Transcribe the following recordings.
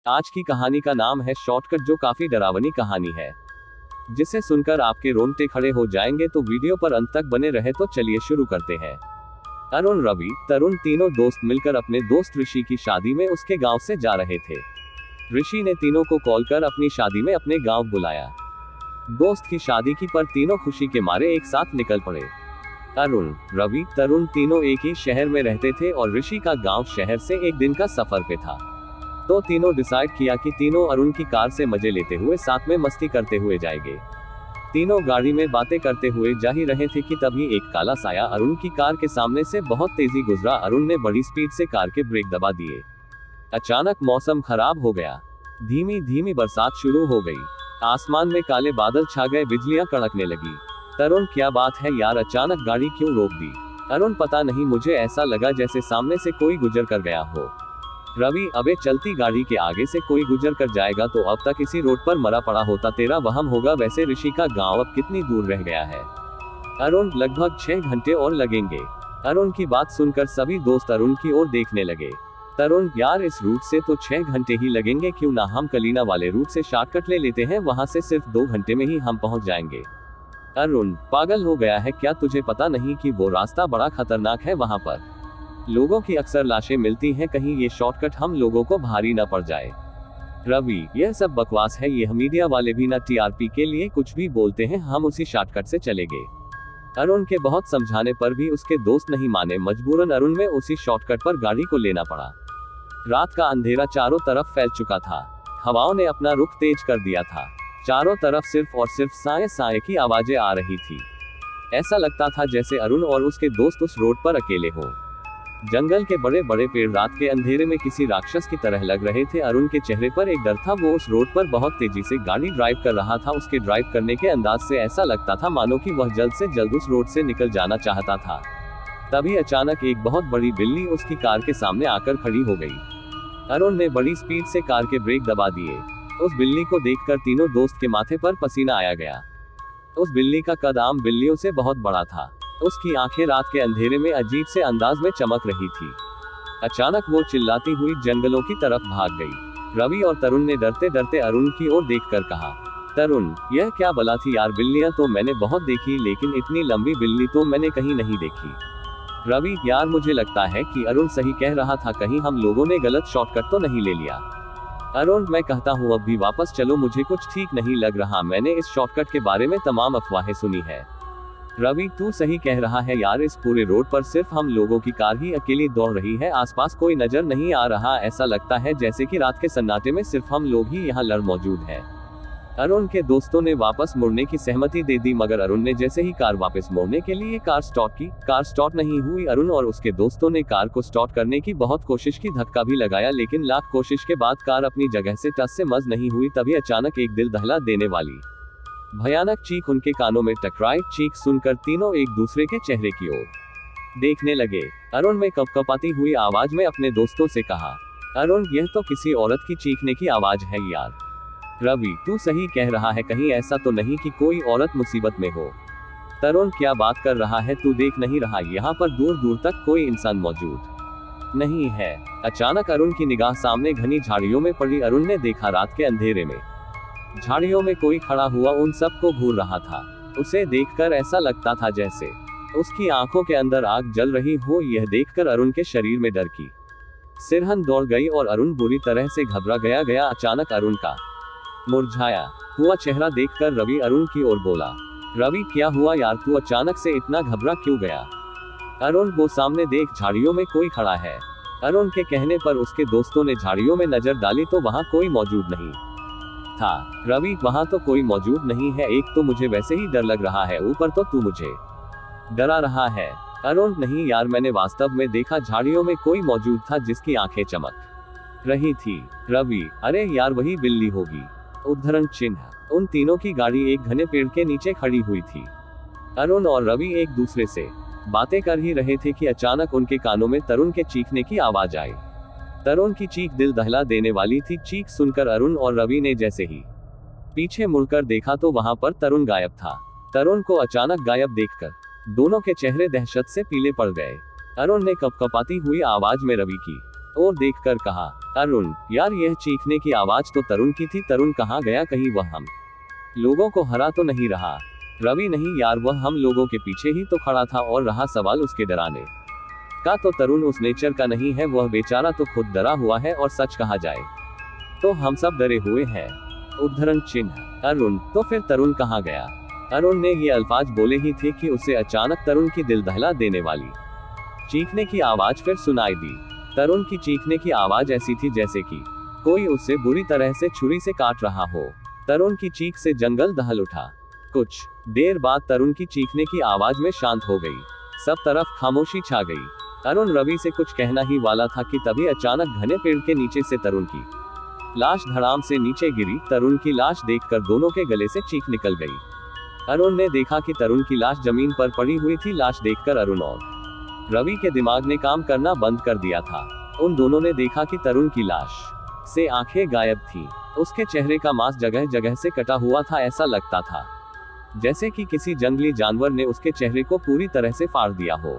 आज की कहानी का नाम है शॉर्टकट, जो काफी डरावनी कहानी है, जिसे सुनकर आपके रोंगटे खड़े हो जाएंगे। तो वीडियो पर अंत तक बने रहे। तो चलिए शुरू करते हैं। अरुण, रवि, तरुण तीनों दोस्त मिलकर अपने दोस्त ऋषि की शादी में उसके गांव से जा रहे थे। ऋषि ने तीनों को कॉल कर अपनी शादी में अपने गांव बुलाया। दोस्त की शादी की पर तीनों खुशी के मारे एक साथ निकल पड़े। अरुण, रवि, तरुण तीनों एक ही शहर में रहते थे और ऋषि का गांव शहर से एक दिन का सफर पे था। तो तीनों डिसाइड किया कि तीनों अरुण की कार से मजे लेते हुए साथ में मस्ती करते हुए जाएंगे। तीनों गाड़ी में बातें करते हुए जा ही रहे थे कि तभी एक काला साया अरुण की कार के सामने से बहुत तेजी गुजरा। अरुण ने बड़ी स्पीड से कार के ब्रेक दबा दिए। अचानक मौसम खराब हो गया। धीमी धीमी बरसात शुरू हो गई। आसमान में काले बादल छा गए, बिजलियां कड़कने लगी। तरुण, क्या बात है यार, अचानक गाड़ी क्यों रोक दी? अरुण, पता नहीं, मुझे ऐसा लगा जैसे सामने से कोई गुजर कर गया हो। रवि, अबे चलती गाड़ी के आगे से कोई गुजर कर जाएगा तो अब तक इसी रोड पर मरा पड़ा होता, तेरा वहम होगा। वैसे ऋषि का गांव अब कितनी दूर रह गया है? अरुण, लगभग 6 घंटे और लगेंगे। अरुण की बात सुनकर सभी दोस्त अरुण की ओर देखने लगे। तरुण, यार इस रूट से तो 6 घंटे ही लगेंगे, क्यों ना हम कलीना वाले रूट से शॉर्टकट ले लेते हैं, वहां से सिर्फ 2 घंटे में ही हम पहुंच जाएंगे। अरुण, पागल हो गया है क्या? तुझे पता नहीं कि वो रास्ता बड़ा खतरनाक है, वहां पर लोगों की अक्सर लाशें मिलती हैं, कहीं ये शॉर्टकट हम लोगों को भारी न पड़ जाए। रवि, यह सब बकवास है, यह मीडिया वाले भी ना टीआरपी के लिए कुछ भी बोलते हैं, हम उसी शॉर्टकट से चलेंगे। अरुण के बहुत समझाने पर भी उसके दोस्त नहीं माने। मजबूरन अरुण में उसी शॉर्टकट पर गाड़ी को लेना पड़ा। रात का अंधेरा चारों तरफ फैल चुका था। हवाओं ने अपना रुख तेज कर दिया था। चारों तरफ सिर्फ और सिर्फ साए साए की आवाजें आ रही थी। ऐसा लगता था जैसे अरुण और उसके दोस्त उस रोड पर अकेले हों। जंगल के बड़े बड़े पेड़ रात के अंधेरे में किसी राक्षस की तरह लग रहे थे। अरुण के चेहरे पर एक डर था। वो उस रोड पर बहुत तेजी से गाड़ी ड्राइव कर रहा था। उसके ड्राइव करने के अंदाज से ऐसा लगता था मानो कि वह जल्द से जल्द उस रोड से निकल जाना चाहता था। तभी अचानक एक बहुत बड़ी बिल्ली उसकी कार के सामने आकर खड़ी हो गई। अरुण ने बड़ी स्पीड से कार के ब्रेक दबा दिए। उस बिल्ली को देखकर तीनों दोस्त के माथे पर पसीना आया गया। उस बिल्ली का कद आम बिल्लियों से बहुत बड़ा था। उसकी आंखें रात के अंधेरे में अजीब से अंदाज में चमक रही थी। अचानक वो चिल्लाती हुई जंगलों की तरफ भाग गई। रवि और तरुण ने डरते डरते अरुण की ओर देखकर कहा, तरुण, यह क्या बला थी यार? बिल्लियां तो मैंने बहुत देखी, लेकिन इतनी लंबी बिल्ली तो मैंने कहीं नहीं देखी। रवि, यार मुझे लगता है कि अरुण सही कह रहा था, कहीं हम लोगों ने गलत शॉर्टकट तो नहीं ले लिया। अरुण, मैं कहता हूँ अब भी वापस चलो, मुझे कुछ ठीक नहीं लग रहा। मैंने इस शॉर्टकट के बारे में तमाम अफवाहें सुनी है। रवि, तू सही कह रहा है यार, इस पूरे रोड पर सिर्फ हम लोगों की कार ही अकेली दौड़ रही है। आसपास कोई नजर नहीं आ रहा। ऐसा लगता है जैसे कि रात के सन्नाटे में सिर्फ हम लोग ही यहाँ लड़ मौजूद है। अरुण के दोस्तों ने वापस मुड़ने की सहमति दे दी, मगर अरुण ने जैसे ही कार वापस मोड़ने के लिए कार स्टार्ट की, कार स्टार्ट नहीं हुई। अरुण और उसके दोस्तों ने कार को स्टार्ट करने की बहुत कोशिश की, धक्का भी लगाया, लेकिन लाख कोशिश के बाद कार अपनी जगह से टस से मस नहीं हुई। तभी अचानक एक दिल दहला देने वाली भयानक चीख उनके कानों में टकराई। चीख सुनकर तीनों एक दूसरे के चेहरे की ओर देखने लगे। अरुण में कपकपाती हुई आवाज में अपने दोस्तों से कहा, अरुण, यह तो किसी औरत की चीखने की आवाज है यार। रवि, तू सही कह रहा है, कहीं ऐसा तो नहीं कि कोई औरत मुसीबत में हो? तरुण, क्या बात कर रहा है तू? देख नहीं रहा यहाँ पर दूर दूर तक कोई इंसान मौजूद नहीं है? अचानक अरुण की निगाह सामने घनी झाड़ियों में पड़ी। अरुण ने देखा रात के अंधेरे में झाड़ियों में कोई खड़ा हुआ उन सबको घूर रहा था। उसे देखकर ऐसा लगता था जैसे उसकी आंखों के अंदर आग जल रही हो। यह देखकर अरुण के शरीर में डर की सिरहन दौड़ गई और अरुण बुरी तरह से घबरा गया। अचानक अरुण का मुरझाया हुआ चेहरा देखकर रवि अरुण की ओर बोला, रवि, क्या हुआ यार? तू अचानक से इतना घबरा क्यों गया? अरुण, वो सामने देख, झाड़ियों में कोई खड़ा है। अरुण के कहने पर उसके दोस्तों ने झाड़ियों में नजर डाली तो वहां कोई मौजूद नहीं था। रवि, वहां तो कोई मौजूद नहीं है। एक तो मुझे वैसे ही डर लग रहा है, ऊपर तो तू मुझे डरा रहा है। अरुण, नहीं यार, मैंने वास्तव में देखा, झाड़ियों में कोई मौजूद था जिसकी आंखें चमक रही थी। रवि, अरे यार, वही बिल्ली होगी। उद्धरण चिन्ह। उन तीनों की गाड़ी एक घने पेड़ के नीचे खड़ी हुई थी। अरुण और रवि एक दूसरे से बातें कर ही रहे थे कि अचानक उनके कानों में तरुण के चीखने की आवाज आई। तरुण की चीख दिल दहला देने वाली थी। चीख सुनकर अरुण और रवि ने जैसे ही पीछे मुड़कर देखा तो वहां पर तरुण गायब था। तरुण को अचानक गायब देखकर दोनों के चेहरे दहशत से पीले पड़ गए। अरुण ने कपकपाती हुई आवाज में रवि की और देखकर कहा, अरुण यार यह चीखने की आवाज तो तरुण की थी, तरुण कहाँ गया, कहीं वह हम लोगों को हरा तो नहीं रहा। रवि नहीं यार, वह हम लोगों के पीछे ही तो खड़ा था, और रहा सवाल उसके डराने का तो तरुण उस नेचर का नहीं है, वह बेचारा तो खुद डरा हुआ है, और सच कहा जाए तो हम सब डरे हुए हैं। उद्धरण चिन्ह। अरुण तो फिर तरुण कहाँ गया। अरुण ने ये अल्फाज बोले ही थे कि उसे अचानक तरुण की दिल दहला देने वाली चीखने की आवाज फिर सुनाई दी। तरुण की चीखने की आवाज ऐसी थी जैसे कि कोई उसे बुरी तरह से छुरी से काट रहा हो। तरुण की चीख से जंगल दहल उठा। कुछ देर बाद तरुण की चीखने की आवाज में शांत हो गई, सब तरफ खामोशी छा गई। अरुण रवि से कुछ कहना ही वाला था कि तभी अचानक घने पेड़ के नीचे से तरुण की लाश धड़ाम से नीचे गिरी। तरुण की लाश देखकर दोनों के गले से चीख निकल गई। अरुण ने देखा कि तरुण की लाश जमीन पर पड़ी हुई थी। लाश देखकर अरुण और रवि के दिमाग ने काम करना बंद कर दिया था। उन दोनों ने देखा कि तरुण की लाश से आंखें गायब थी। उसके चेहरे का मांस जगह जगह से कटा हुआ था। ऐसा लगता था जैसे कि किसी जंगली जानवर ने उसके चेहरे को पूरी तरह से फाड़ दिया हो।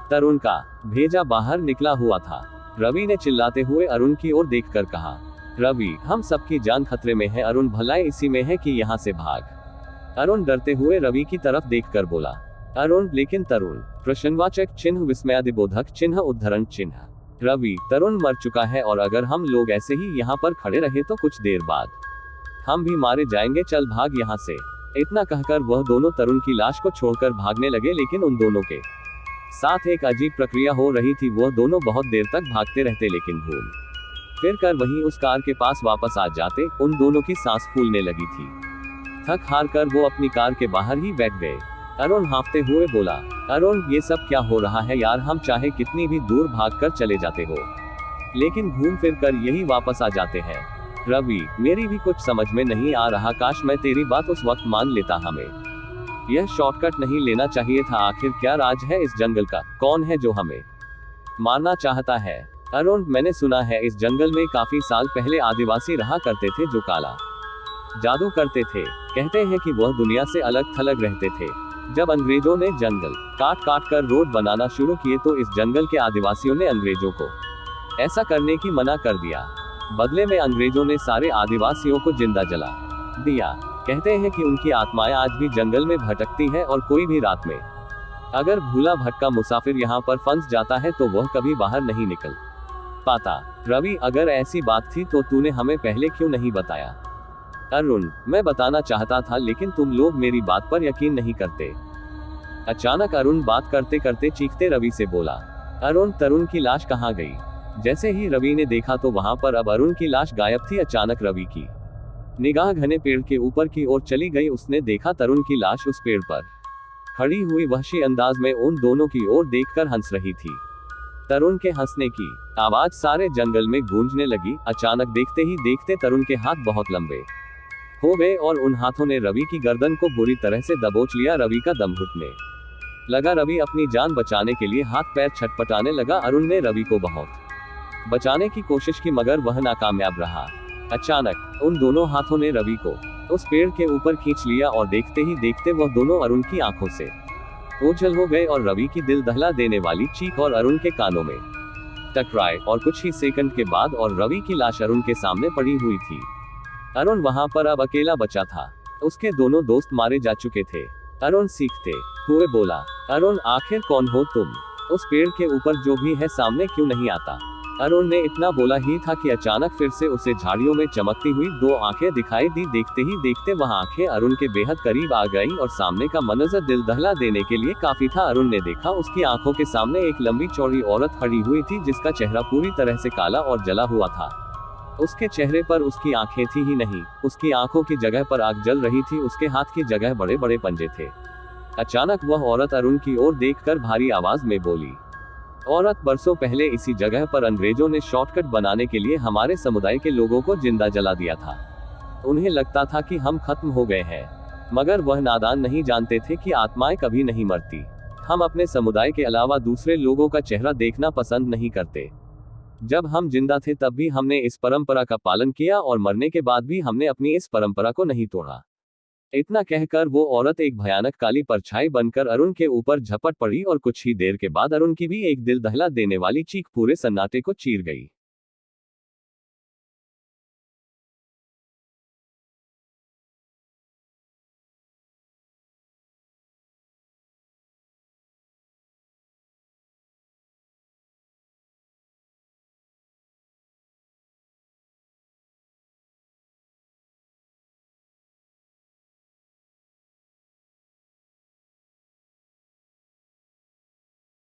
तरुण का भेजा बाहर निकला हुआ था। रवि ने चिल्लाते हुए अरुण की ओर देखकर कहा, रवि हम सबकी जान खतरे में है, अरुण भलाई इसी में है कि यहाँ से भाग। अरुण डरते हुए रवि की तरफ देखकर बोला, अरुण लेकिन तरुण। प्रश्नवाचक चिन्ह विस्मयादिबोधक चिन्ह उद्धरण चिन्ह। रवि तरुण मर चुका है, और अगर हम लोग ऐसे ही यहाँ पर खड़े रहे तो कुछ देर बाद हम भी मारे जाएंगे, चल भाग यहाँ से। इतना कहकर वह दोनों तरुण की लाश को छोड़कर भागने लगे, लेकिन उन दोनों के साथ एक अजीब प्रक्रिया हो रही थी। वह दोनों बहुत देर तक भागते रहते, लेकिन घूम फिर कर वहीं उस कार के पास वापस आ जाते। उन दोनों की सांस फूलने लगी थी। थक हार कर वो अपनी कार के बाहर ही बैठ गए। अरुण हाँफते हुए बोला, अरुण ये सब क्या हो रहा है यार, हम चाहे कितनी भी दूर भागकर चले जाते हो, लेकिन घूम फिर कर यही वापस आ जाते हैं। रवि मेरी भी कुछ समझ में नहीं आ रहा, काश मैं तेरी बात उस वक्त मान लेता। हमें यह शॉर्टकट नहीं लेना चाहिए था। आखिर क्या राज है इस जंगल का, कौन है जो हमें मारना चाहता है। अरुण मैंने सुना है इस जंगल में काफी साल पहले आदिवासी रहा करते थे जो काला जादू करते थे। कहते हैं कि वह दुनिया से अलग थलग रहते थे। जब अंग्रेजों ने जंगल काट काट कर रोड बनाना शुरू किए तो इस जंगल के आदिवासियों ने अंग्रेजों को ऐसा करने की मना कर दिया। बदले में अंग्रेजों ने सारे आदिवासियों को जिंदा जला दिया। कहते हैं कि उनकी आत्माएं आज भी जंगल में भटकती है, और कोई भी रात में अगर भूला भटका मुसाफिर यहाँ पर फंस जाता है तो वह कभी बाहर नहीं निकल पाता। रवि अगर ऐसी बात थी तो तूने हमें पहले क्यों नहीं बताया। अरुण मैं बताना चाहता था, लेकिन तुम लोग मेरी बात पर यकीन नहीं करते। अचानक अरुण बात करते करते चीखते रवि से बोला, अरुण तरुण की लाश कहाँ गई। जैसे ही रवि ने देखा तो वहां पर अब अरुण की लाश गायब थी। अचानक रवि की निगाह घने पेड़ के ऊपर की ओर चली गई। उसने देखा तरुण की लाश उस पेड़ पर खड़ी हुई वहशी अंदाज में उन दोनों की ओर देखकर हंस रही थी। तरुण के हंसने की आवाज सारे जंगल में गूंजने लगी। अचानक देखते ही देखते तरुण के हाथ बहुत लंबे हो गए, और उन हाथों ने रवि की गर्दन को बुरी तरह से दबोच लिया। रवि का दम घुटने लगा। रवि अपनी जान बचाने के लिए हाथ पैर छटपटाने लगा। अरुण ने रवि को बहुत बचाने की कोशिश की, मगर वह नाकामयाब रहा। अचानक उन दोनों हाथों ने रवि को उस पेड़ के ऊपर खींच लिया, और देखते ही देखते वह दोनों अरुण की आंखों से ओझल हो गए, और रवि की दिल दहला देने वाली चीख और अरुण के कानों में टकराए, और कुछ ही सेकंड के बाद और रवि की लाश अरुण के सामने पड़ी हुई थी। अरुण वहां पर अब अकेला बचा था। उसके दोनों दोस्त मारे जा चुके थे। अरुण सीखते हुए बोला, अरुण आखिर कौन हो तुम। उस पेड़ के ऊपर जो भी है सामने क्यों नहीं आता। अरुण ने इतना बोला ही था कि अचानक फिर से उसे झाड़ियों में चमकती हुई दो आंखें दिखाई दी। देखते ही देखते वह आंखें अरुण के बेहद करीब आ गईं, और सामने का मंजर दिल दहला देने के लिए काफी था। अरुण ने देखा उसकी आंखों के सामने एक लंबी चौड़ी औरत खड़ी हुई थी, जिसका चेहरा पूरी तरह से काला और जला हुआ था। उसके चेहरे पर उसकी आंखें थी ही नहीं, उसकी आंखों की जगह पर आग जल रही थी। उसके हाथ की जगह बड़े बड़े पंजे थे। अचानक वह औरत अरुण की ओर देखकर भारी आवाज में बोली, औरत बरसों पहले इसी जगह पर अंग्रेजों ने शॉर्टकट बनाने के लिए हमारे समुदाय के लोगों को जिंदा जला दिया था। उन्हें लगता था कि हम खत्म हो गए हैं, मगर वह नादान नहीं जानते थे कि आत्माएं कभी नहीं मरती। हम अपने समुदाय के अलावा दूसरे लोगों का चेहरा देखना पसंद नहीं करते। जब हम जिंदा थे तब भी हमने इस परंपरा का पालन किया, और मरने के बाद भी हमने अपनी इस परंपरा को नहीं तोड़ा। इतना कहकर वो औरत एक भयानक काली परछाई बनकर अरुण के ऊपर झपट पड़ी और कुछ ही देर के बाद अरुण की भी एक दिल दहला देने वाली चीख पूरे सन्नाटे को चीर गई।